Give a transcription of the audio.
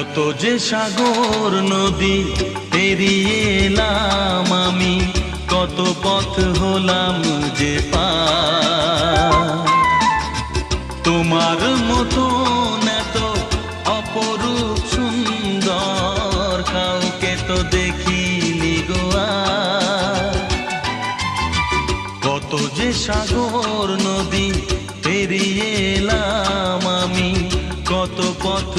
কত যে সাগর নদী পেরিয়ে এলাম আমি, কত পথ হলাম যে পার। তোমার মতন এত অপরূপ সুন্দর কাউকে তো দেখিনি গো আর। কত যে সাগর নদী পেরিয়ে এলাম আমি, কত পথ